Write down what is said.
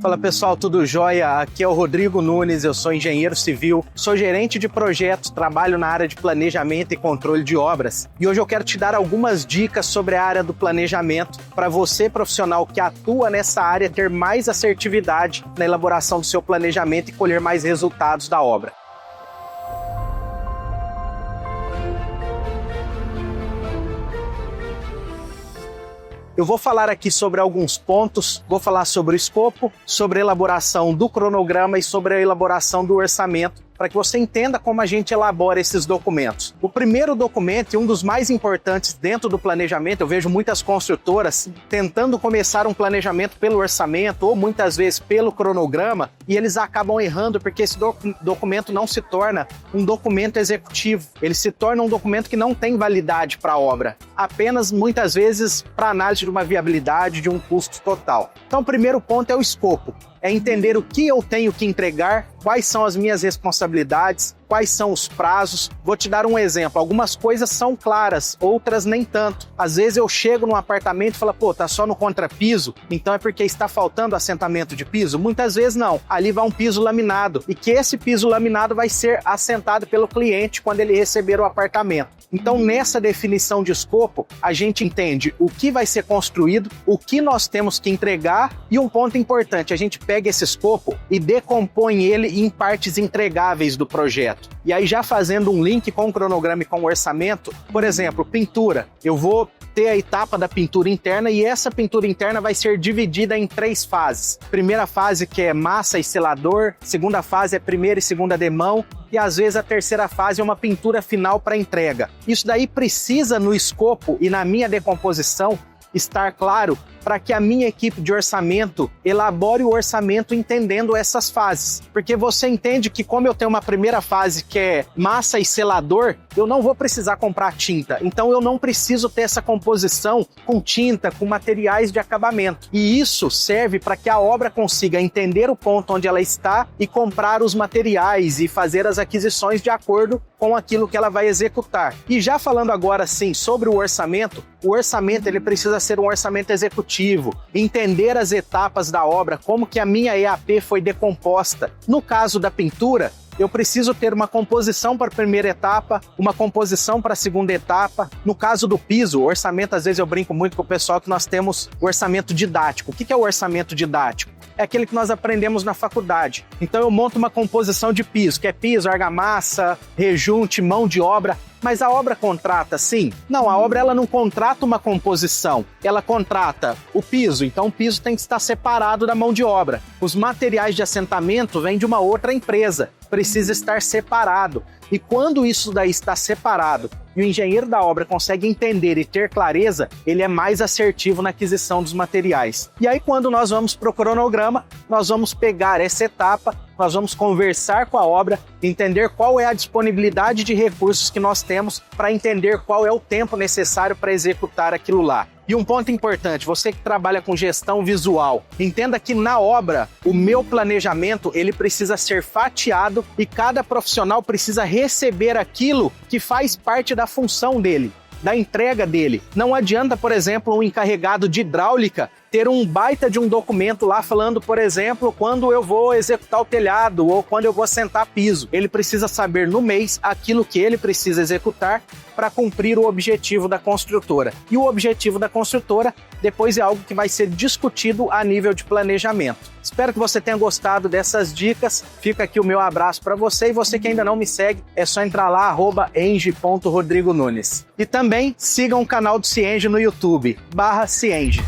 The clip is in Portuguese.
Fala pessoal, tudo jóia? Aqui é o Rodrigo Nunes, eu sou engenheiro civil, sou gerente de projetos, trabalho na área de planejamento e controle de obras. E hoje eu quero te dar algumas dicas sobre a área do planejamento para você, profissional que atua nessa área, ter mais assertividade na elaboração do seu planejamento e colher mais resultados da obra. Eu vou falar aqui sobre alguns pontos, vou falar sobre o escopo, sobre a elaboração do cronograma e sobre a elaboração do orçamento, para que você entenda como a gente elabora esses documentos. O primeiro documento, e um dos mais importantes dentro do planejamento, eu vejo muitas construtoras tentando começar um planejamento pelo orçamento ou muitas vezes pelo cronograma, e eles acabam errando porque esse documento não se torna um documento executivo. Ele se torna um documento que não tem validade para a obra, apenas muitas vezes para análise de uma viabilidade, de um custo total. Então o primeiro ponto é o escopo. É entender o que eu tenho que entregar, quais são as minhas responsabilidades, quais são os prazos. Vou te dar um exemplo. Algumas coisas são claras, outras nem tanto. Às vezes eu chego num apartamento e falo, pô, tá só no contrapiso, então é porque está faltando assentamento de piso? Muitas vezes não. Ali vai um piso laminado e que esse piso laminado vai ser assentado pelo cliente quando ele receber o apartamento. Então, nessa definição de escopo, a gente entende o que vai ser construído, o que nós temos que entregar e um ponto importante, a gente pega esse escopo e decompõe ele em partes entregáveis do projeto. E aí já fazendo um link com o cronograma e com o orçamento, por exemplo, pintura. Eu vou ter a etapa da pintura interna e essa pintura interna vai ser dividida em 3 fases. Primeira fase que é massa e selador, segunda fase é primeira e segunda demão e às vezes a terceira fase é uma pintura final para entrega. Isso daí precisa no escopo e na minha decomposição estar claro para que a minha equipe de orçamento elabore o orçamento entendendo essas fases. Porque você entende que como eu tenho uma primeira fase que é massa e selador, eu não vou precisar comprar tinta. Então eu não preciso ter essa composição com tinta, com materiais de acabamento. E isso serve para que a obra consiga entender o ponto onde ela está e comprar os materiais e fazer as aquisições de acordo com aquilo que ela vai executar. E já falando agora sim sobre o orçamento ele precisa ser um orçamento executivo, entender as etapas da obra, como que a minha EAP foi decomposta. No caso da pintura, eu preciso ter uma composição para a primeira etapa, uma composição para a segunda etapa. No caso do piso, o orçamento, às vezes eu brinco muito com o pessoal que nós temos o orçamento didático. O que é o orçamento didático? É aquele que nós aprendemos na faculdade. Então eu monto uma composição de piso, que é piso, argamassa, rejunte, mão de obra. Mas a obra contrata, sim? Não, a obra ela não contrata uma composição, ela contrata o piso, então o piso tem que estar separado da mão de obra. Os materiais de assentamento vêm de uma outra empresa, precisa estar separado. E quando isso daí está separado e o engenheiro da obra consegue entender e ter clareza, ele é mais assertivo na aquisição dos materiais. E aí quando nós vamos para o cronograma, nós vamos pegar essa etapa, nós vamos conversar com a obra, entender qual é a disponibilidade de recursos que nós temos para entender qual é o tempo necessário para executar aquilo lá. E um ponto importante, você que trabalha com gestão visual, entenda que na obra, o meu planejamento, ele precisa ser fatiado e cada profissional precisa receber aquilo que faz parte da função dele, da entrega dele. Não adianta, por exemplo, um encarregado de hidráulica ter um baita de um documento lá falando, por exemplo, quando eu vou executar o telhado ou quando eu vou assentar piso. Ele precisa saber no mês aquilo que ele precisa executar para cumprir o objetivo da construtora. E o objetivo da construtora depois é algo que vai ser discutido a nível de planejamento. Espero que você tenha gostado dessas dicas. Fica aqui o meu abraço para você e você que ainda não me segue, é só entrar lá, @enge.rodrigonunes. E também sigam o canal do Cienge no YouTube, /Cienge.